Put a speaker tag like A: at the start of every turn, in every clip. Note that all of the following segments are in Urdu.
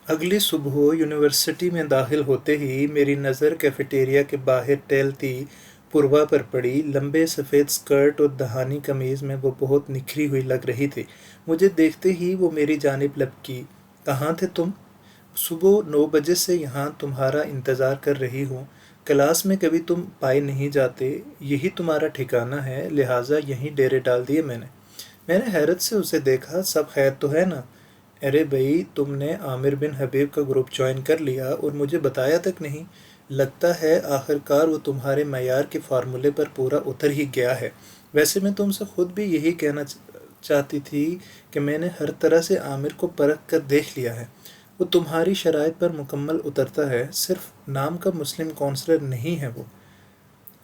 A: اگلی صبح یونیورسٹی میں داخل ہوتے ہی میری نظر کیفیٹیریا کے باہر ٹہلتی پوروا پر پڑی۔ لمبے سفید سکرٹ اور دہانی قمیض میں وہ بہت نکھری ہوئی لگ رہی تھی۔ مجھے دیکھتے ہی وہ میری جانب لپکی۔ کہاں تھے تم؟ صبح 9 بجے سے یہاں تمہارا انتظار کر رہی ہوں۔ کلاس میں کبھی تم پائے نہیں جاتے، یہی تمہارا ٹھکانہ ہے، لہٰذا یہیں ڈیرے ڈال دیے میں نے حیرت سے اسے دیکھا۔ سب خیر تو ہے نا؟ ارے بھئی، تم نے عامر بن حبیب کا گروپ جوائن کر لیا اور مجھے بتایا تک نہیں۔ لگتا ہے آخرکار وہ تمہارے معیار کے فارمولے پر پورا اتر ہی گیا ہے۔ ویسے میں تم سے خود بھی یہی کہنا چاہتی تھی کہ میں نے ہر طرح سے عامر کو پرکھ کر دیکھ لیا ہے۔ وہ تمہاری شرائط پر مکمل اترتا ہے، صرف نام کا مسلم کونسلر نہیں ہے وہ،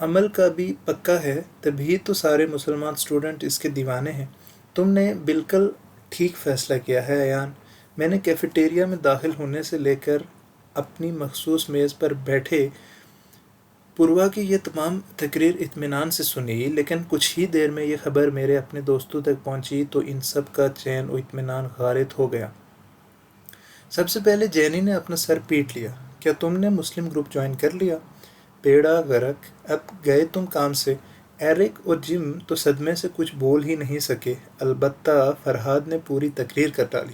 A: عمل کا بھی پکا ہے، تبھی تو سارے مسلمان اسٹوڈنٹ اس کے دیوانے ہیں۔ تم نے بالکل ٹھیک فیصلہ کیا ہے ایان۔ میں نے کیفیٹیریا میں داخل ہونے سے لے کر اپنی مخصوص میز پر بیٹھے پوروا کی یہ تمام تقریر اطمینان سے سنی، لیکن کچھ ہی دیر میں یہ خبر میرے اپنے دوستوں تک پہنچی تو ان سب کا چین و اطمینان غارت ہو گیا۔ سب سے پہلے جینی نے اپنا سر پیٹ لیا۔ کیا تم نے مسلم گروپ جوائن کر لیا؟ بیڑا غرق، اب گئے تم کام سے۔ ایرک اور جم تو صدمے سے کچھ بول ہی نہیں سکے۔ البتہ فرحاد نے پوری تقریر کر ڈالی۔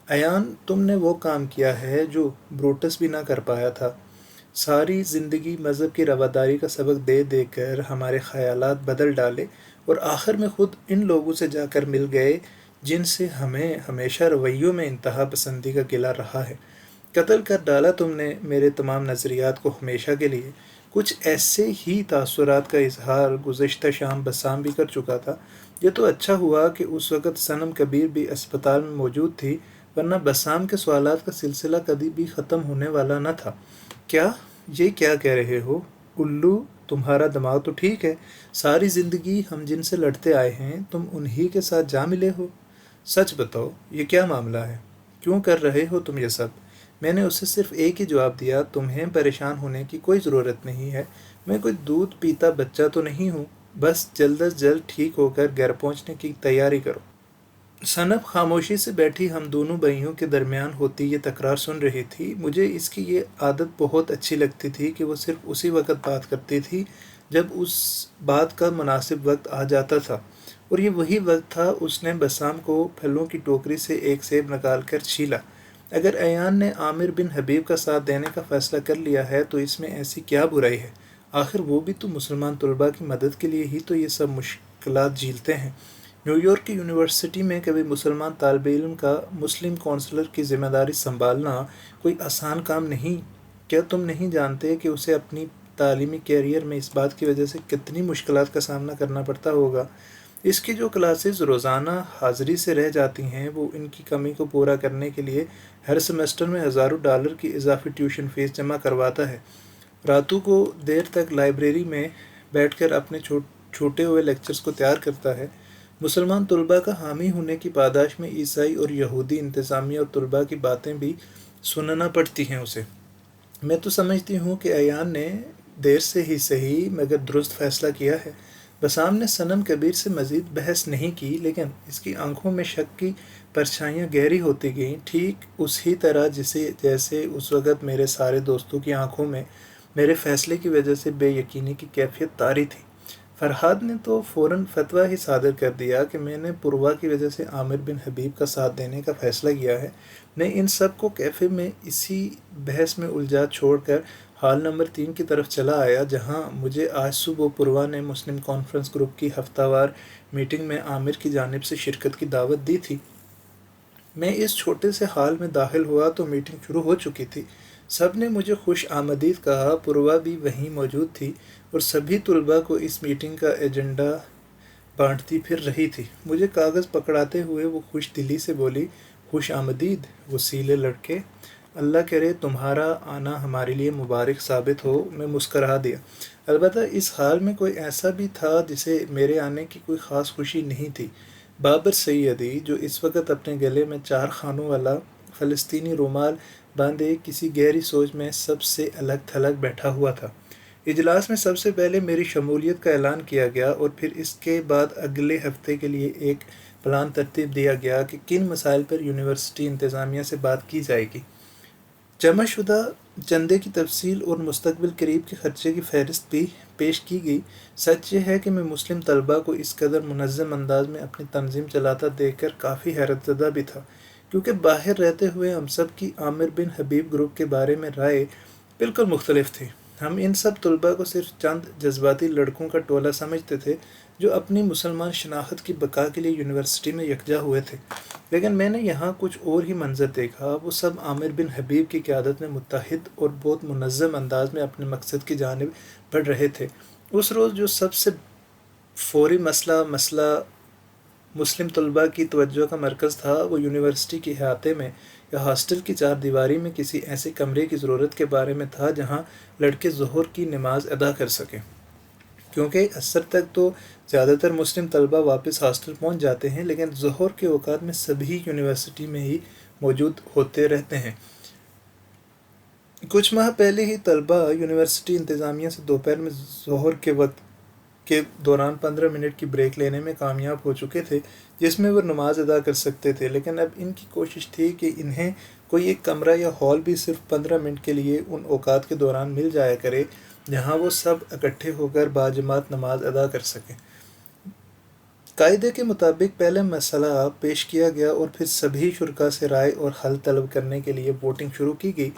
A: ایان، تم نے وہ کام کیا ہے جو بروٹس بھی نہ کر پایا تھا۔ ساری زندگی مذہب کی رواداری کا سبق دے دے کر ہمارے خیالات بدل ڈالے اور آخر میں خود ان لوگوں سے جا کر مل گئے جن سے ہمیں ہمیشہ رویوں میں انتہا پسندی کا گلہ رہا ہے۔ قتل کر ڈالا تم نے میرے تمام نظریات کو ہمیشہ کے لیے۔ کچھ ایسے ہی تاثرات کا اظہار گزشتہ شام بسام بھی کر چکا تھا۔ یہ تو اچھا ہوا کہ اس وقت صنم کبیر بھی اسپتال میں موجود تھی، ورنہ بسام کے سوالات کا سلسلہ کبھی بھی ختم ہونے والا نہ تھا۔ کیا یہ کیا کہہ رہے ہو الو؟ تمہارا دماغ تو ٹھیک ہے؟ ساری زندگی ہم جن سے لڑتے آئے ہیں تم انہی کے ساتھ جا ملے ہو۔ سچ بتاؤ، یہ کیا معاملہ ہے؟ کیوں کر رہے ہو تم یہ سب؟ میں نے اسے صرف ایک ہی جواب دیا، تمہیں پریشان ہونے کی کوئی ضرورت نہیں ہے۔ میں کوئی دودھ پیتا بچہ تو نہیں ہوں، بس جلد از جلد ٹھیک ہو کر گھر پہنچنے کی تیاری کرو۔ صنب خاموشی سے بیٹھی ہم دونوں بھائیوں کے درمیان ہوتی یہ تکرار سن رہی تھی۔ مجھے اس کی یہ عادت بہت اچھی لگتی تھی کہ وہ صرف اسی وقت بات کرتی تھی جب اس بات کا مناسب وقت آ جاتا تھا، اور یہ وہی وقت تھا۔ اس نے بسام کو پھلوں کی ٹوکری سے ایک سیب نکال کر چھیلا۔ اگر ایان نے عامر بن حبیب کا ساتھ دینے کا فیصلہ کر لیا ہے تو اس میں ایسی کیا برائی ہے؟ آخر وہ بھی تو مسلمان طلباء کی مدد کے لیے ہی تو یہ سب مشکلات جھیلتے ہیں۔ نیو یارک کی یونیورسٹی میں کبھی مسلمان طالب علم کا مسلم کونسلر کی ذمہ داری سنبھالنا کوئی آسان کام نہیں۔ کیا تم نہیں جانتے کہ اسے اپنی تعلیمی کیریئر میں اس بات کی وجہ سے کتنی مشکلات کا سامنا کرنا پڑتا ہوگا؟ اس کی جو کلاسز روزانہ حاضری سے رہ جاتی ہیں، وہ ان کی کمی کو پورا کرنے کے لیے ہر سیمسٹر میں ہزاروں ڈالر کی اضافی ٹیوشن فیس جمع کرواتا ہے۔ راتوں کو دیر تک لائبریری میں بیٹھ کر اپنے چھوٹے ہوئے لیکچرز کو تیار کرتا ہے۔ مسلمان طلباء کا حامی ہونے کی پاداش میں عیسائی اور یہودی انتظامیہ اور طلباء کی باتیں بھی سننا پڑتی ہیں اسے۔ میں تو سمجھتی ہوں کہ ایان نے دیر سے ہی صحیح مگر درست فیصلہ کیا ہے۔ بسام نے صنم کبیر سے مزید بحث نہیں کی، لیکن اس کی آنکھوں میں شک کی پرچھائیاں گہری ہوتی گئیں، ٹھیک اسی طرح جیسے اس وقت میرے سارے دوستوں کی آنکھوں میں میرے فیصلے کی وجہ سے بے یقینی کی کیفیت طاری تھی۔ فرحاد نے تو فوراً فتویٰ ہی صادر کر دیا کہ میں نے پوروا کی وجہ سے عامر بن حبیب کا ساتھ دینے کا فیصلہ کیا ہے۔ میں ان سب کو کیفے میں اسی بحث میں الجھا چھوڑ کر ہال نمبر 3 کی طرف چلا آیا، جہاں مجھے آج صبح پوروا نے مسلم کانفرنس گروپ کی ہفتہ وار میٹنگ میں عامر کی جانب سے شرکت کی دعوت دی تھی۔ میں اس چھوٹے سے ہال میں داخل ہوا تو میٹنگ شروع ہو چکی تھی۔ سب نے مجھے خوش آمدید کہا۔ پوروا بھی وہیں موجود تھی اور سبھی طلباء کو اس میٹنگ کا ایجنڈا بانٹتی پھر رہی تھی۔ مجھے کاغذ پکڑاتے ہوئے وہ خوش دلی سے بولی، خوش آمدید وسیلے لڑکے، اللہ کرے تمہارا آنا ہمارے لیے مبارک ثابت ہو۔ میں مسکرا دیا۔ البتہ اس حال میں کوئی ایسا بھی تھا جسے میرے آنے کی کوئی خاص خوشی نہیں تھی۔ بابر سیدی، جو اس وقت اپنے گلے میں 4 خانوں والا فلسطینی رومال باندھے کسی گہری سوچ میں سب سے الگ تھلگ بیٹھا ہوا تھا۔ اجلاس میں سب سے پہلے میری شمولیت کا اعلان کیا گیا اور پھر اس کے بعد اگلے ہفتے کے لیے ایک پلان ترتیب دیا گیا کہ کن مسائل پر یونیورسٹی انتظامیہ سے بات کی جائے گی۔ جمع شدہ چندے کی تفصیل اور مستقبل قریب کے خرچے کی فہرست بھی پیش کی گئی۔ سچ یہ ہے کہ میں مسلم طلباء کو اس قدر منظم انداز میں اپنی تنظیم چلاتا دیکھ کر کافی حیرت زدہ بھی تھا، کیونکہ باہر رہتے ہوئے ہم سب کی عامر بن حبیب گروپ کے بارے میں رائے بالکل مختلف تھی۔ ہم ان سب طلباء کو صرف چند جذباتی لڑکوں کا ٹولہ سمجھتے تھے جو اپنی مسلمان شناخت کی بقا کے لیے یونیورسٹی میں یکجا ہوئے تھے، لیکن میں نے یہاں کچھ اور ہی منظر دیکھا۔ وہ سب عامر بن حبیب کی قیادت میں متحد اور بہت منظم انداز میں اپنے مقصد کی جانب بڑھ رہے تھے۔ اس روز جو سب سے فوری مسئلہ مسلم طلباء کی توجہ کا مرکز تھا، وہ یونیورسٹی کے احاطے میں یا ہاسٹل کی چار دیواری میں کسی ایسے کمرے کی ضرورت کے بارے میں تھا جہاں لڑکے ظہر کی نماز ادا کر سکیں، کیونکہ عصر تک تو زیادہ تر مسلم طلباء واپس ہاسٹل پہنچ جاتے ہیں، لیکن ظہر کے اوقات میں سبھی یونیورسٹی میں ہی موجود ہوتے رہتے ہیں۔ کچھ ماہ پہلے ہی طلباء یونیورسٹی انتظامیہ سے دوپہر میں ظہر کے وقت کے دوران 15 منٹ کی بریک لینے میں کامیاب ہو چکے تھے، جس میں وہ نماز ادا کر سکتے تھے، لیکن اب ان کی کوشش تھی کہ انہیں کوئی ایک کمرہ یا ہال بھی صرف 15 منٹ کے لیے ان اوقات کے دوران مل جایا کرے جہاں وہ سب اکٹھے ہو کر باجماعت نماز ادا کر سکیں۔ قاعدے کے مطابق پہلے مسئلہ پیش کیا گیا اور پھر سبھی شرکاء سے رائے اور حل طلب کرنے کے لیے ووٹنگ شروع کی گئی،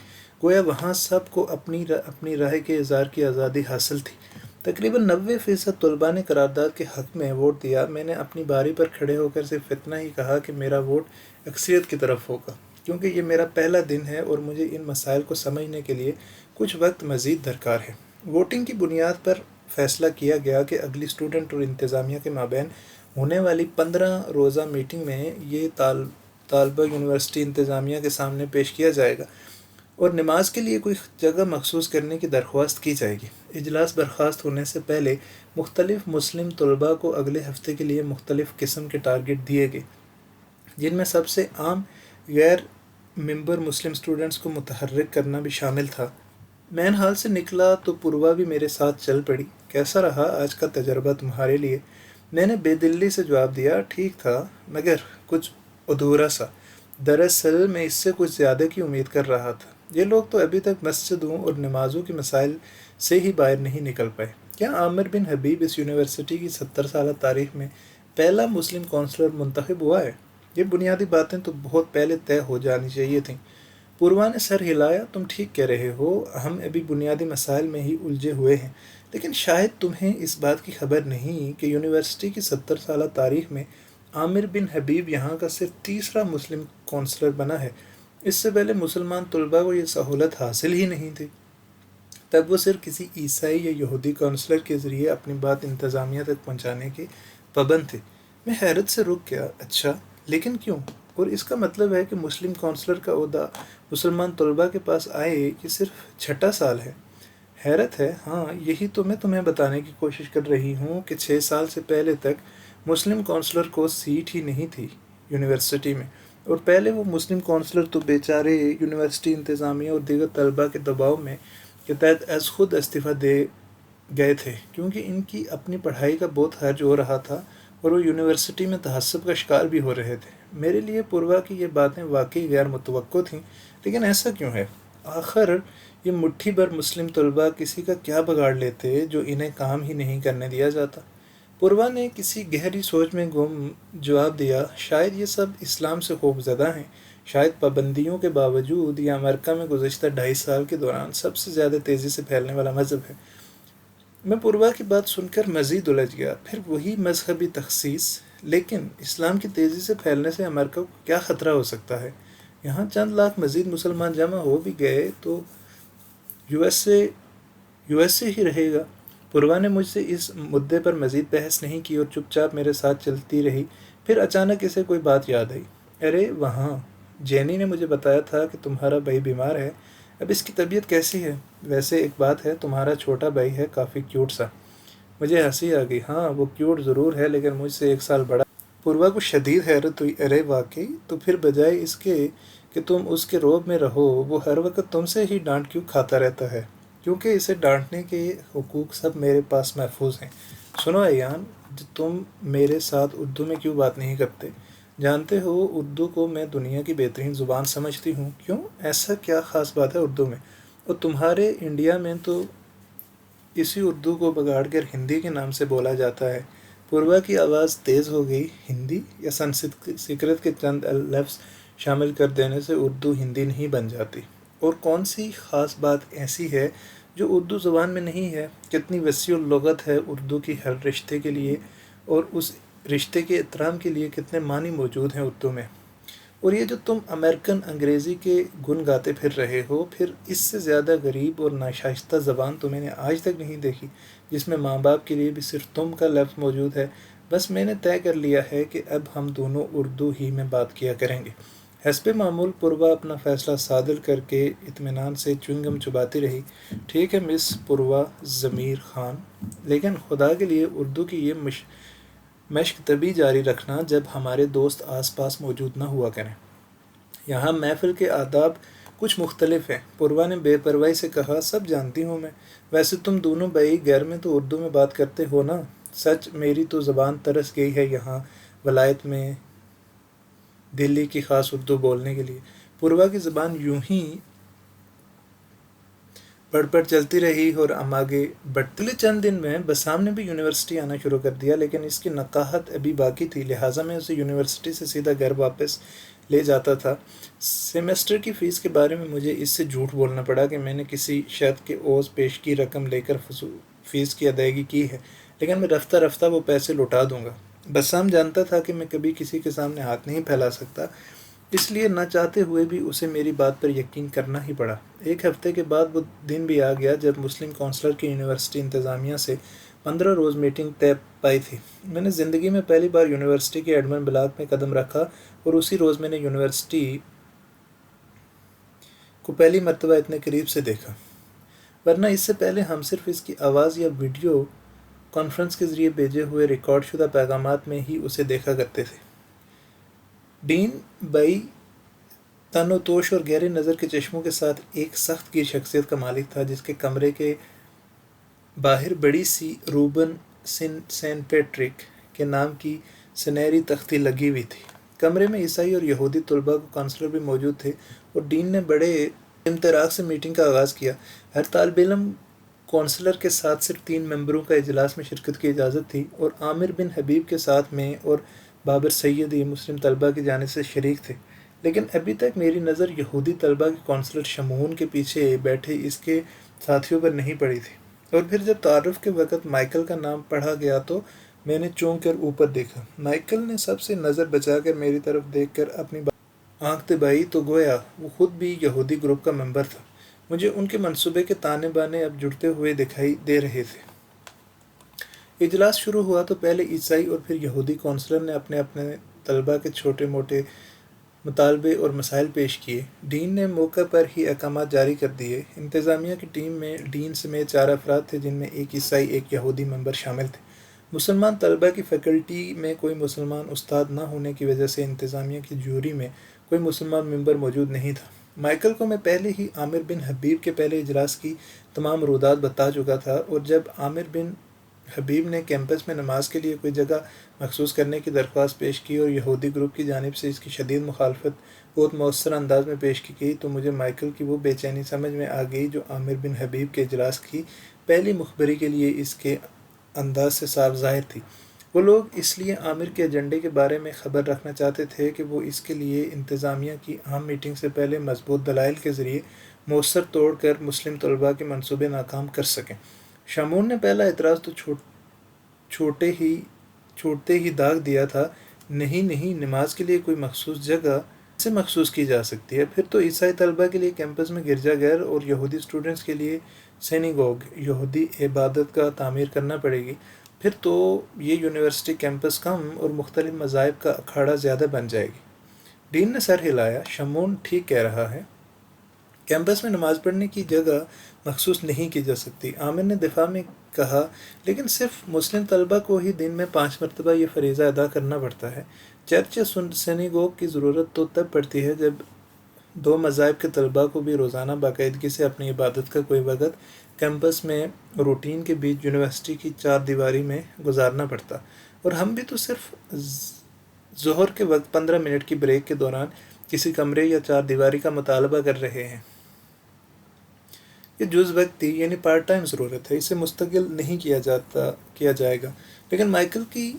A: گویا وہاں سب کو اپنی رائے کے اظہار کی آزادی حاصل تھی۔ تقریباً 90% طلباء نے قرارداد کے حق میں ووٹ دیا۔ میں نے اپنی باری پر کھڑے ہو کر صرف اتنا ہی کہا کہ میرا ووٹ اکثریت کی طرف ہوگا، کیونکہ یہ میرا پہلا دن ہے اور مجھے ان مسائل کو سمجھنے کے لیے کچھ وقت مزید درکار ہے۔ ووٹنگ کی بنیاد پر فیصلہ کیا گیا کہ اگلی اسٹوڈنٹ اور انتظامیہ کے مابین ہونے والی 15 روزہ میٹنگ میں یہ طالبہ یونیورسٹی انتظامیہ کے سامنے پیش کیا جائے گا اور نماز کے لیے کوئی جگہ مخصوص کرنے کی درخواست کی جائے گی۔ اجلاس برخاست ہونے سے پہلے مختلف مسلم طلباء کو اگلے ہفتے کے لیے مختلف قسم کے ٹارگٹ دیے گئے، جن میں سب سے عام غیر ممبر مسلم اسٹوڈنٹس کو متحرک کرنا بھی شامل تھا۔ مین ہال سے نکلا تو پوروا بھی میرے ساتھ چل پڑی۔ کیسا رہا آج کا تجربہ تمہارے لیے؟ میں نے بے دلی سے جواب دیا، ٹھیک تھا، مگر کچھ ادھورا سا۔ دراصل میں اس سے کچھ زیادہ کی امید کر رہا تھا۔ یہ لوگ تو ابھی تک مسجدوں اور نمازوں کے مسائل سے ہی باہر نہیں نکل پائے۔ کیا عامر بن حبیب اس یونیورسٹی کی 70 سالہ تاریخ میں پہلا مسلم کونسلر منتخب ہوا ہے؟ یہ بنیادی باتیں تو بہت پہلے طے ہو جانی چاہیے تھیں۔ پوروا نے سر ہلایا، تم ٹھیک کہہ رہے ہو، ہم ابھی بنیادی مسائل میں ہی الجھے ہوئے ہیں، لیکن شاید تمہیں اس بات کی خبر نہیں کہ یونیورسٹی کی 70 سالہ تاریخ میں عامر بن حبیب یہاں کا صرف تیسرا مسلم کونسلر بنا ہے۔ اس سے پہلے مسلمان طلباء کو یہ سہولت حاصل ہی نہیں تھی۔ تب وہ صرف کسی عیسائی یا یہودی کونسلر کے ذریعے اپنی بات انتظامیہ تک پہنچانے کے پابند تھے۔ میں حیرت سے رک گیا، اچھا، لیکن کیوں؟ اور اس کا مطلب ہے کہ مسلم کونسلر کا عہدہ مسلمان طلباء کے پاس آئے یہ صرف چھٹا سال ہے۔ حیرت ہے، ہاں، یہی تو میں تمہیں بتانے کی کوشش کر رہی ہوں کہ 6 سال سے پہلے تک مسلم کونسلر کو سیٹ ہی نہیں تھی یونیورسٹی میں، اور پہلے وہ مسلم کونسلر تو بیچارے یونیورسٹی انتظامیہ اور دیگر طلباء کے دباؤ میں کے تحت از خود استعفیٰ دے گئے تھے، کیونکہ ان کی اپنی پڑھائی کا بہت حرج ہو رہا تھا اور وہ یونیورسٹی میں تعصب کا شکار بھی ہو رہے تھے۔ میرے لیے پوروا کی یہ باتیں واقعی غیر متوقع تھیں، لیکن ایسا کیوں ہے؟ آخر یہ مٹھی بھر مسلم طلباء کسی کا کیا بگاڑ لیتے جو انہیں کام ہی نہیں کرنے دیا جاتا؟ پوروا نے کسی گہری سوچ میں گم جواب دیا، شاید یہ سب اسلام سے خوف زدہ ہیں، شاید پابندیوں کے باوجود یہ امریکہ میں گزشتہ 2.5 سال کے دوران سب سے زیادہ تیزی سے پھیلنے والا مذہب ہے۔ میں پوروا کی بات سن کر مزید الجھ گیا، پھر وہی مذہبی تخصیص، لیکن اسلام کی تیزی سے پھیلنے سے امریکہ کو کیا خطرہ ہو سکتا ہے؟ یہاں چند لاکھ مزید مسلمان جمع ہو بھی گئے تو یو ایس اے ہی رہے گا۔ پوروا نے مجھ سے اس مدعے پر مزید بحث نہیں کی اور چپ چاپ میرے ساتھ چلتی رہی۔ پھر اچانک اسے کوئی بات یاد آئی، ارے وہاں جینی نے مجھے بتایا تھا کہ تمہارا بھائی بیمار ہے، اب اس کی طبیعت کیسی ہے؟ ویسے ایک بات ہے، تمہارا چھوٹا بھائی ہے کافی کیوٹ سا۔ مجھے ہنسی آ گئی، ہاں وہ کیوٹ ضرور ہے لیکن مجھ سے 1 سال بڑا۔ پوروا کو شدید حیرت ہوئی، ارے واقعی؟ تو پھر بجائے اس کے کہ تم اس کے روب میں رہو وہ ہر وقت تم سے ہی ڈانٹ کیوں کھاتا رہتا ہے؟ کیونکہ اسے ڈانٹنے کے حقوق سب میرے پاس محفوظ ہیں۔ سنو ایان، تم میرے ساتھ اردو میں کیوں بات نہیں کرتے؟ جانتے ہو اردو کو میں دنیا کی بہترین زبان سمجھتی ہوں۔ کیوں؟ ایسا کیا خاص بات ہے اردو میں؟ اور تمہارے انڈیا میں تو اسی اردو کو بگاڑ کر ہندی کے نام سے بولا جاتا ہے۔ پوروا کی آواز تیز ہو گئی۔ ہندی یا سنسکرت کے چند لفظ شامل کر دینے سے اردو ہندی نہیں بن جاتی؟ اور کون سی خاص بات ایسی ہے جو اردو زبان میں نہیں ہے؟ کتنی وسیع اللغت ہے اردو کی، ہر رشتے کے لیے اور اس رشتے کے احترام کے لیے کتنے معنی موجود ہیں اردو میں۔ اور یہ جو تم امریکن انگریزی کے گن گاتے پھر رہے ہو، پھر اس سے زیادہ غریب اور ناشائستہ زبان تو میں نے آج تک نہیں دیکھی، جس میں ماں باپ کے لیے بھی صرف تم کا لفظ موجود ہے۔ بس میں نے طے کر لیا ہے کہ اب ہم دونوں اردو ہی میں بات کیا کریں گے۔ حسب معمول پوروا اپنا فیصلہ صادر کر کے اطمینان سے چنگم چباتی رہی۔ ٹھیک ہے مس پوروا ضمیر خان، لیکن خدا کے لیے اردو کی یہ مشق تبھی جاری رکھنا جب ہمارے دوست آس پاس موجود نہ ہوا کریں۔ یہاں محفل کے آداب کچھ مختلف ہیں۔ پوروا نے بے پرواہی سے کہا، سب جانتی ہوں میں، ویسے تم دونوں بھائی گھر میں تو اردو میں بات کرتے ہو نا؟ سچ میری تو زبان ترس گئی ہے یہاں ولایت میں دلی کی خاص اردو بولنے کے لیے۔ پوروا کی زبان یوں ہی پڑھ چلتی رہی اور ہم آگے بڑھتے اگلے چند دن میں بسام نے بھی یونیورسٹی آنا شروع کر دیا، لیکن اس کی نقاہت ابھی باقی تھی، لہٰذا میں اسے یونیورسٹی سے سیدھا گھر واپس لے جاتا تھا۔ سیمسٹر کی فیس کے بارے میں مجھے اس سے جھوٹ بولنا پڑا کہ میں نے کسی شرط کے عوض پیشگی رقم لے کر فیس کی ادائیگی کی ہے، لیکن میں رفتہ رفتہ وہ پیسے لوٹا دوں گا۔ بسام جانتا تھا کہ میں کبھی کسی کے سامنے ہاتھ نہیں پھیلا سکتا، اس لیے نہ چاہتے ہوئے بھی اسے میری بات پر یقین کرنا ہی پڑا۔ ایک ہفتے کے بعد وہ دن بھی آ گیا جب مسلم کونسلر کی یونیورسٹی انتظامیہ سے 15 روز میٹنگ طے پائی تھی۔ میں نے زندگی میں پہلی بار یونیورسٹی کے ایڈمن بلاک میں قدم رکھا اور اسی روز میں نے یونیورسٹی کو پہلی مرتبہ اتنے قریب سے دیکھا، ورنہ اس سے پہلے ہم صرف اس کی آواز یا ویڈیو کانفرنس کے ذریعے بھیجے ہوئے ریکارڈ شدہ پیغامات میں ہی اسے دیکھا کرتے تھے۔ ڈین بئی تن و توش اور گہرے نظر کے چشموں کے ساتھ ایک سخت کی شخصیت کا مالک تھا، جس کے کمرے کے باہر بڑی سی روبن سین پیٹرک کے نام کی سنہری تختی لگی ہوئی تھی۔ کمرے میں عیسائی اور یہودی طلباء کو کونسلر بھی موجود تھے، اور ڈین نے بڑے امتراک سے میٹنگ کا آغاز کیا۔ ہر طالب علم کونسلر کے ساتھ صرف 3 ممبروں کا اجلاس میں شرکت کی اجازت تھی، اور عامر بن حبیب کے ساتھ میں اور بابر سید یہ مسلم طلباء کی جانب سے شریک تھے، لیکن ابھی تک میری نظر یہودی طلباء کے کونسلر شمعون کے پیچھے بیٹھے اس کے ساتھیوں پر نہیں پڑی تھی۔ اور پھر جب تعارف کے وقت مائیکل کا نام پڑھا گیا تو میں نے چونک کر اوپر دیکھا۔ مائیکل نے سب سے نظر بچا کر میری طرف دیکھ کر اپنی آنکھ دبائی تو گویا وہ خود بھی یہودی گروپ کا ممبر تھا۔ مجھے ان کے منصوبے کے تانے بانے اب جڑتے ہوئے دکھائی دے رہے تھے۔ اجلاس شروع ہوا تو پہلے عیسائی اور پھر یہودی کونسلر نے اپنے اپنے طلباء کے چھوٹے موٹے مطالبے اور مسائل پیش کیے۔ ڈین نے موقع پر ہی احکامات جاری کر دیے۔ انتظامیہ کی ٹیم میں ڈین سمیت 4 افراد تھے، جن میں ایک عیسائی ایک یہودی ممبر شامل تھے۔ مسلمان طلباء کی فیکلٹی میں کوئی مسلمان استاد نہ ہونے کی وجہ سے انتظامیہ کی جیوری میں کوئی مسلمان ممبر موجود نہیں تھا۔ مائیکل کو میں پہلے ہی عامر بن حبیب کے پہلے اجلاس کی تمام رودات بتا چکا تھا، اور جب عامر بن حبیب نے کیمپس میں نماز کے لیے کوئی جگہ مخصوص کرنے کی درخواست پیش کی اور یہودی گروپ کی جانب سے اس کی شدید مخالفت بہت مؤثر انداز میں پیش کی گئی، تو مجھے مائیکل کی وہ بے چینی سمجھ میں آ گئی جو عامر بن حبیب کے اجلاس کی پہلی مخبری کے لیے اس کے انداز سے صاف ظاہر تھی۔ وہ لوگ اس لیے عامر کے ایجنڈے کے بارے میں خبر رکھنا چاہتے تھے کہ وہ اس کے لیے انتظامیہ کی عام میٹنگ سے پہلے مضبوط دلائل کے ذریعے مؤثر توڑ کر مسلم طلباء کے منصوبے ناکام کر سکیں۔ شمعون نے پہلا اعتراض تو چھوٹتے ہی داغ دیا تھا، نہیں نماز کے لیے کوئی مخصوص جگہ سے مخصوص کی جا سکتی ہے؟ پھر تو عیسائی طلباء کے لیے کیمپس میں گرجا گھر اور یہودی اسٹوڈنٹس کے لیے سینیگوگ یہودی عبادت گاہ تعمیر کرنا پڑے گی۔ پھر تو یہ یونیورسٹی کیمپس کم اور مختلف مذاہب کا اکھاڑا زیادہ بن جائے گی۔ ڈین نے سر ہلایا۔ شمعون ٹھیک کہہ رہا ہے، کیمپس میں نماز پڑھنے کی جگہ مخصوص نہیں کی جا سکتی۔ عامر نے دفاع میں کہا، لیکن صرف مسلم طلباء کو ہی دن میں 5 مرتبہ یہ فریضہ ادا کرنا پڑتا ہے۔ چرچ یا سینیگوگ کی ضرورت تو تب پڑتی ہے جب 2 مذاہب کے طلباء کو بھی روزانہ باقاعدگی سے اپنی عبادت کا کوئی وقت کیمپس میں روٹین کے بیچ یونیورسٹی کی 4 دیواری میں گزارنا پڑتا، اور ہم بھی تو صرف ظہر کے وقت 15 منٹ کی بریک کے دوران کسی کمرے یا چار دیواری کا مطالبہ کر رہے ہیں۔ یہ جز وقتی یعنی پارٹ ٹائم ضرورت ہے، اسے مستقل نہیں کیا جائے گا۔ لیکن مائیکل کی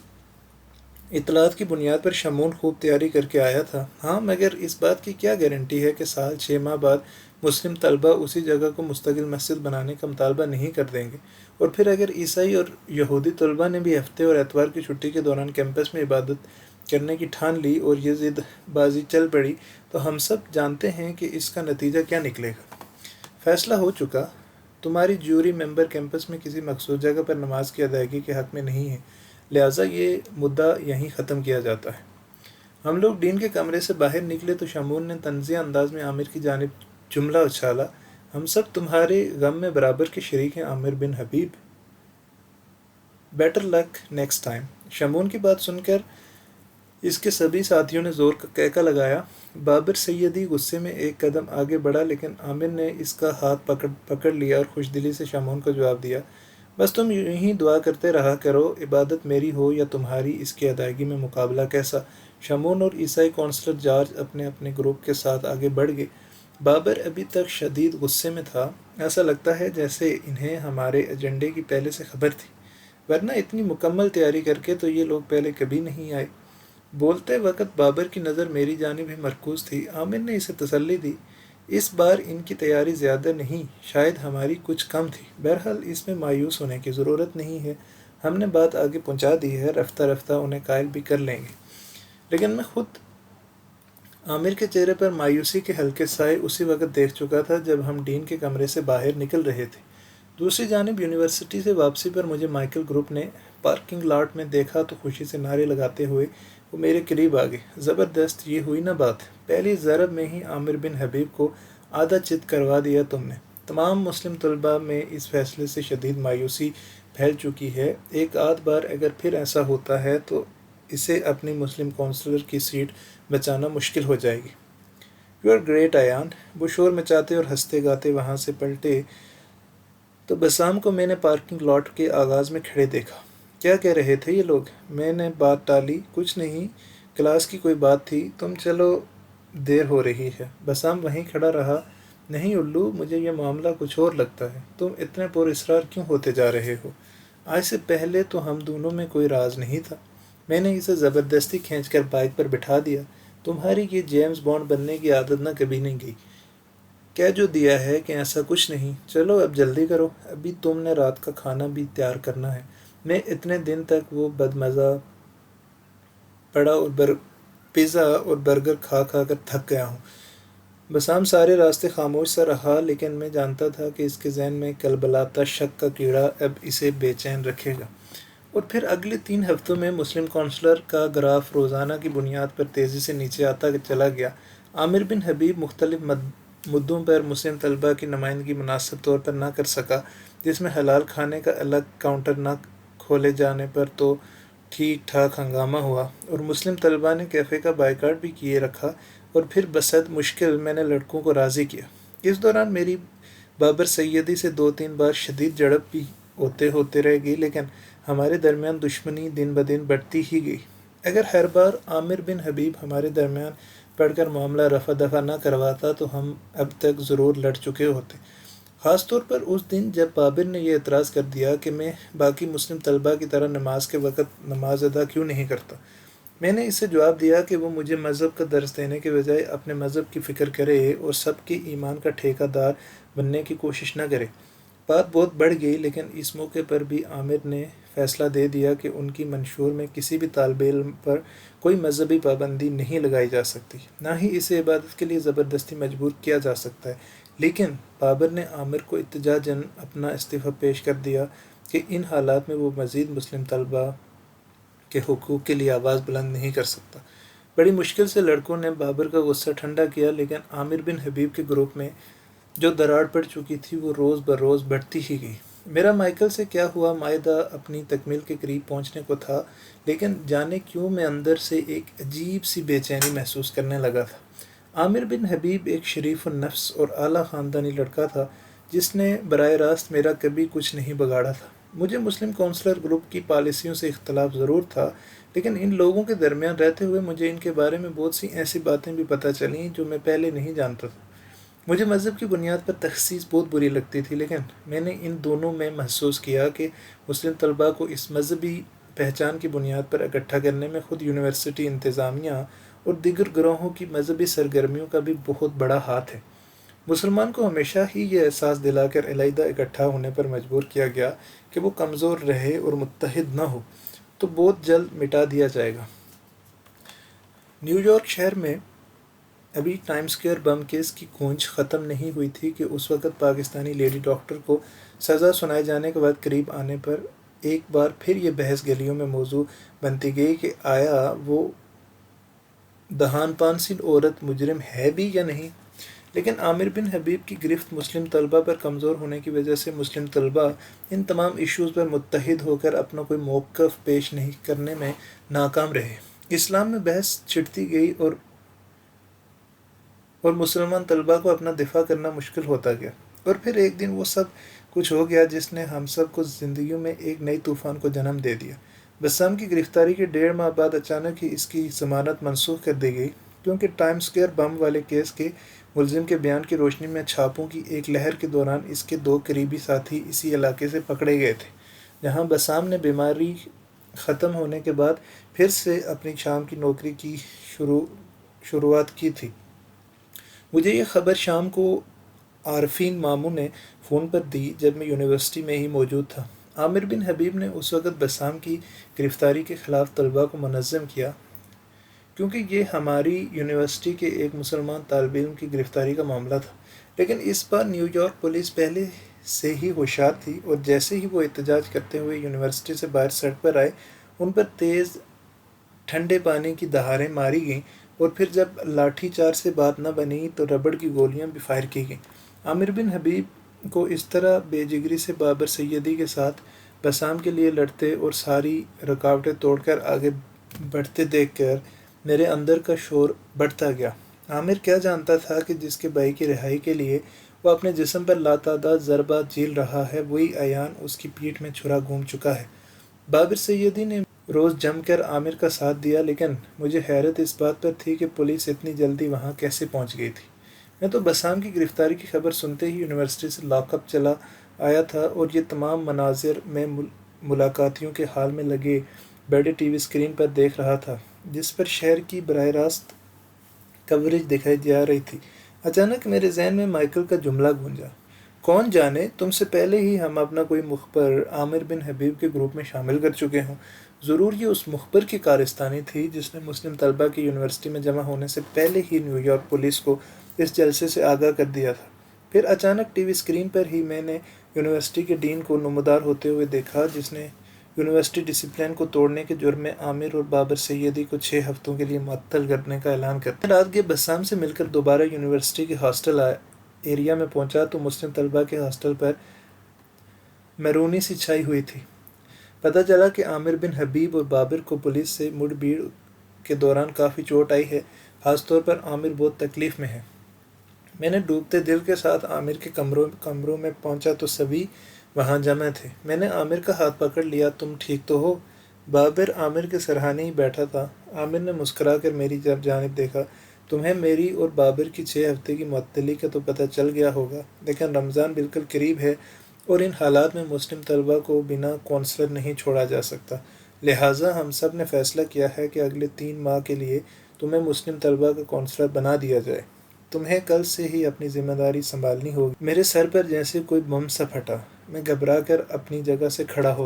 A: اطلاعات کی بنیاد پر شمون خوب تیاری کر کے آیا تھا۔ ہاں، مگر اس بات کی کیا گارنٹی ہے کہ سال 6 ماہ بعد مسلم طلبہ اسی جگہ کو مستقل مسجد بنانے کا مطالبہ نہیں کر دیں گے؟ اور پھر اگر عیسائی اور یہودی طلبہ نے بھی ہفتے اور اتوار کی چھٹی کے دوران کیمپس میں عبادت کرنے کی ٹھان لی اور یہ ضد بازی چل پڑی، تو ہم سب جانتے ہیں کہ اس کا نتیجہ کیا نکلے گا۔ فیصلہ ہو چکا، تمہاری جیوری ممبر کیمپس میں کسی مخصوص جگہ پر نماز کی ادائیگی کے حق میں نہیں ہے، لہٰذا یہ مدعا یہیں ختم کیا جاتا ہے۔ ہم لوگ ڈین کے کمرے سے باہر نکلے تو شمون نے طنزیہ انداز میں عامر کی جانب جملہ اچھالا، ہم سب تمہارے غم میں برابر کے شریک ہیں عامر بن حبیب۔ Better luck next time. Shamoon کی بات سن کر اس کے سبھی ساتھیوں نے زور کا کہکا لگایا۔ بابر سیدی غصے میں ایک قدم آگے بڑھا، لیکن عامر نے اس کا ہاتھ پکڑ لیا اور خوش دلی سے شمون کو جواب دیا، بس تم یوں ہی دعا کرتے رہا کرو، عبادت میری ہو یا تمہاری، اس کی ادائیگی میں مقابلہ کیسا؟ شمون اور عیسائی کونسلر جارج اپنے اپنے گروپ کے ساتھ آگے بڑھ گئے۔ بابر ابھی تک شدید غصے میں تھا، ایسا لگتا ہے جیسے انہیں ہمارے ایجنڈے کی پہلے سے خبر تھی، ورنہ اتنی مکمل تیاری کر کے تو یہ لوگ پہلے کبھی نہیں آئے۔ بولتے وقت بابر کی نظر میری جانب ہی مرکوز تھی۔ عامر نے اسے تسلی دی، اس بار ان کی تیاری زیادہ نہیں، شاید ہماری کچھ کم تھی۔ بہرحال اس میں مایوس ہونے کی ضرورت نہیں ہے، ہم نے بات آگے پہنچا دی ہے، رفتہ رفتہ انہیں قائل بھی کر لیں گے۔ لیکن میں خود عامر کے چہرے پر مایوسی کے ہلکے سائے اسی وقت دیکھ چکا تھا جب ہم ڈین کے کمرے سے باہر نکل رہے تھے۔ دوسری جانب یونیورسٹی سے واپسی پر مجھے مائیکل گروپ نے پارکنگ لاٹ میں دیکھا تو خوشی سے نعرے لگاتے ہوئے وہ میرے قریب آ گئے۔ زبردست، یہ ہوئی نا بات، پہلی ضرب میں ہی عامر بن حبیب کو آدھا چت کروا دیا تم نے۔ تمام مسلم طلباء میں اس فیصلے سے شدید مایوسی پھیل چکی ہے، ایک آدھ بار اگر پھر ایسا ہوتا ہے تو اسے اپنی مسلم کونسلر کی سیٹ بچانا مشکل ہو جائے گی۔ یو آر گریٹ ایان، وہ شور مچاتے اور ہنستے گاتے وہاں سے پلٹے تو بسام کو میں نے پارکنگ لاٹ کے آغاز میں کھڑے دیکھا۔ کیا کہہ رہے تھے یہ لوگ؟ میں نے بات ٹالی، کچھ نہیں، کلاس کی کوئی بات تھی، تم چلو دیر ہو رہی ہے۔ بسام وہیں کھڑا رہا، نہیں الو، مجھے یہ معاملہ کچھ اور لگتا ہے، تم اتنے پر اصرار کیوں ہوتے جا رہے ہو؟ آج سے پہلے تو ہم دونوں میں کوئی راز نہیں تھا، میں نے اسے زبردستی کھینچ کر بائک پر بٹھا دیا، تمہاری یہ جیمز بانڈ بننے کی عادت نہ کبھی نہیں گئی، کہہ جو دیا ہے کہ ایسا کچھ نہیں، چلو اب جلدی کرو، ابھی تم نے رات کا کھانا بھی تیار کرنا ہے، میں اتنے دن تک وہ بدمزہ پڑا اور پیزا اور برگر کھا کھا کر تھک گیا ہوں۔ بسام سارے راستے خاموش سا رہا، لیکن میں جانتا تھا کہ اس کے ذہن میں کلبلاتا شک کا کیڑا اب اسے بے چین رکھے گا۔ اور پھر اگلے 3 ہفتوں میں مسلم کونسلر کا گراف روزانہ کی بنیاد پر تیزی سے نیچے آتا چلا گیا۔ عامر بن حبیب مختلف مدوں پر مسلم طلباء کی نمائندگی مناسب طور پر نہ کر سکا، جس میں حلال کھانے کا الگ کاؤنٹر نہ کھولے جانے پر تو ٹھیک ٹھاک ہنگامہ ہوا، اور مسلم طلباء نے کیفے کا بائیکاٹ بھی کیے رکھا، اور پھر بسد مشکل میں نے لڑکوں کو راضی کیا۔ اس دوران میری بابر سیدی سے 2-3 بار شدید جھڑپ بھی ہوتے رہ گئی، لیکن ہمارے درمیان دشمنی دن بدن بڑھتی ہی گئی۔ اگر ہر بار عامر بن حبیب ہمارے درمیان پڑھ کر معاملہ رفع دفع نہ کرواتا تو ہم اب تک ضرور لڑ چکے ہوتے، خاص طور پر اس دن جب بابر نے یہ اعتراض کر دیا کہ میں باقی مسلم طلباء کی طرح نماز کے وقت نماز ادا کیوں نہیں کرتا۔ میں نے اسے جواب دیا کہ وہ مجھے مذہب کا درس دینے کے بجائے اپنے مذہب کی فکر کرے اور سب کے ایمان کا ٹھیکہ دار بننے کی کوشش نہ کرے۔ بات بہت بڑھ گئی، لیکن اس موقع پر بھی عامر نے فیصلہ دے دیا کہ ان کی منشور میں کسی بھی طالب علم پر کوئی مذہبی پابندی نہیں لگائی جا سکتی، نہ ہی اسے عبادت کے لیے زبردستی مجبور کیا جا سکتا ہے۔ لیکن بابر نے عامر کو احتجاجاً اپنا استعفیٰ پیش کر دیا کہ ان حالات میں وہ مزید مسلم طلباء کے حقوق کے لیے آواز بلند نہیں کر سکتا۔ بڑی مشکل سے لڑکوں نے بابر کا غصہ ٹھنڈا کیا، لیکن عامر بن حبیب کے گروپ میں جو دراڑ پڑ چکی تھی وہ روز بروز بڑھتی ہی گئی۔ میرا مائیکل سے کیا ہوا معاہدہ اپنی تکمیل کے قریب پہنچنے کو تھا، لیکن جانے کیوں میں اندر سے ایک عجیب سی بے چینی محسوس کرنے لگا تھا۔ عامر بن حبیب ایک شریف النفس اور اعلیٰ خاندانی لڑکا تھا، جس نے براہ راست میرا کبھی کچھ نہیں بگاڑا تھا۔ مجھے مسلم کونسلر گروپ کی پالیسیوں سے اختلاف ضرور تھا، لیکن ان لوگوں کے درمیان رہتے ہوئے مجھے ان کے بارے میں بہت سی ایسی باتیں بھی پتہ چلیں جو میں پہلے نہیں جانتا تھا۔ مجھے مذہب کی بنیاد پر تخصیص بہت بری لگتی تھی، لیکن میں نے ان دونوں میں محسوس کیا کہ مسلم طلباء کو اس مذہبی پہچان کی بنیاد پر اکٹھا کرنے میں خود یونیورسٹی انتظامیہ اور دیگر گروہوں کی مذہبی سرگرمیوں کا بھی بہت بڑا ہاتھ ہے۔ مسلمان کو ہمیشہ ہی یہ احساس دلا کر علیحدہ اکٹھا ہونے پر مجبور کیا گیا کہ وہ کمزور رہے اور متحد نہ ہو تو بہت جلد مٹا دیا جائے گا۔ نیو یارک شہر میں ابھی ٹائم اسکوائر بم کیس کی گونج ختم نہیں ہوئی تھی کہ اس وقت پاکستانی لیڈی ڈاکٹر کو سزا سنائے جانے کے بعد قریب آنے پر ایک بار پھر یہ بحث گلیوں میں موضوع بنتی گئی کہ آیا وہ دہان پانسل عورت مجرم ہے بھی یا نہیں۔ لیکن عامر بن حبیب کی گرفت مسلم طلباء پر کمزور ہونے کی وجہ سے مسلم طلباء ان تمام ایشوز پر متحد ہو کر اپنا کوئی موقف پیش نہیں کرنے میں ناکام رہے۔ اسلام میں بحث چھڑتی گئی اور مسلمان طلباء کو اپنا دفاع کرنا مشکل ہوتا گیا، اور پھر ایک دن وہ سب کچھ ہو گیا جس نے ہم سب کو زندگیوں میں ایک نئی طوفان کو جنم دے دیا۔ بسام کی گرفتاری کے 1.5 ماہ بعد اچانک ہی اس کی ضمانت منسوخ کر دی گئی، کیونکہ ٹائم اسکوائر بم والے کیس کے ملزم کے بیان کی روشنی میں چھاپوں کی ایک لہر کے دوران اس کے 2 قریبی ساتھی اسی علاقے سے پکڑے گئے تھے جہاں بسام نے بیماری ختم ہونے کے بعد پھر سے اپنی شام کی نوکری کی شروعات کی تھی۔ مجھے یہ خبر شام کو عارفین ماموں نے فون پر دی جب میں یونیورسٹی میں ہی موجود تھا۔ عامر بن حبیب نے اس وقت بسام کی گرفتاری کے خلاف طلباء کو منظم کیا، کیونکہ یہ ہماری یونیورسٹی کے ایک مسلمان طالب علم کی گرفتاری کا معاملہ تھا۔ لیکن اس بار نیو یارک پولیس پہلے سے ہی ہوشیار تھی، اور جیسے ہی وہ احتجاج کرتے ہوئے یونیورسٹی سے باہر سڑک پر آئے، ان پر تیز ٹھنڈے پانی کی دہاریں ماری گئیں، اور پھر جب لاٹھی چارج سے بات نہ بنی تو ربڑ کی گولیاں بھی فائر کی گئیں۔ عامر بن حبیب کو اس طرح بے جگری سے بابر سیدی کے ساتھ بسام کے لیے لڑتے اور ساری رکاوٹیں توڑ کر آگے بڑھتے دیکھ کر میرے اندر کا شور بڑھتا گیا۔ عامر کیا جانتا تھا کہ جس کے بھائی کی رہائی کے لیے وہ اپنے جسم پر لاتعداد ضربات جھیل رہا ہے، وہی عیان اس کی پیٹھ میں چھرا گھوم چکا ہے۔ بابر سیدی نے روز جم کر عامر کا ساتھ دیا، لیکن مجھے حیرت اس بات پر تھی کہ پولیس اتنی جلدی وہاں کیسے پہنچ گئی تھی۔ میں تو بسام کی گرفتاری کی خبر سنتے ہی یونیورسٹی سے لاک اپ چلا آیا تھا، اور یہ تمام مناظر میں ملاقاتیوں کے حال میں لگے بڑے ٹی وی اسکرین پر دیکھ رہا تھا جس پر شہر کی براہ راست کوریج دکھائی جا رہی تھی۔ اچانک میرے ذہن میں مائیکل کا جملہ گونجا، کون جانے تم سے پہلے ہی ہم اپنا کوئی مخبر عامر بن حبیب کے گروپ میں شامل کر چکے ہوں۔ ضرور یہ اس مخبر کی کارستانی تھی جس نے مسلم طلباء کی یونیورسٹی میں جمع ہونے سے پہلے ہی نیو یارک پولیس کو اس جلسے سے آگاہ کر دیا تھا۔ پھر اچانک ٹی وی اسکرین پر ہی میں نے یونیورسٹی کے ڈین کو نمودار ہوتے ہوئے دیکھا، جس نے یونیورسٹی ڈسپلن کو توڑنے کے جرم میں عامر اور بابر سیدی کو 6 ہفتوں کے لیے معطل کرنے کا اعلان کرتا ہے۔ رات کے بسام سے مل کر دوبارہ یونیورسٹی کے ہاسٹل ایریا میں پہنچا تو مسلم طلباء کے ہاسٹل پر میرونی سی چھائی ہوئی تھی۔ پتہ چلا کہ عامر بن حبیب اور بابر کو پولیس سے مڑ بھیڑ کے دوران کافی چوٹ آئی ہے، خاص طور پر عامر بہت تکلیف میں ہے۔ میں نے ڈوبتے دل کے ساتھ عامر کے کمروں میں پہنچا تو سبھی وہاں جمع تھے۔ میں نے عامر کا ہاتھ پکڑ لیا، تم ٹھیک تو ہو؟ بابر عامر کے سرہانے ہی بیٹھا تھا۔ عامر نے مسکرا کر میری جانب دیکھا، تمہیں میری اور بابر کی 6 ہفتے کی معطلی کا تو پتہ چل گیا ہوگا، لیکن رمضان بالکل قریب ہے اور ان حالات میں مسلم طلباء کو بنا کونسلر نہیں چھوڑا جا سکتا، لہٰذا ہم سب نے فیصلہ کیا ہے کہ اگلے 3 ماہ کے لیے تمہیں مسلم طلباء کا کونسلر بنا دیا جائے۔ تمہیں کل سے ہی اپنی ذمہ داری سنبھالنی ہوگی۔ میرے سر پر جیسے کوئی بم سا پھٹا، میں گھبرا کر اپنی جگہ سے کھڑا ہو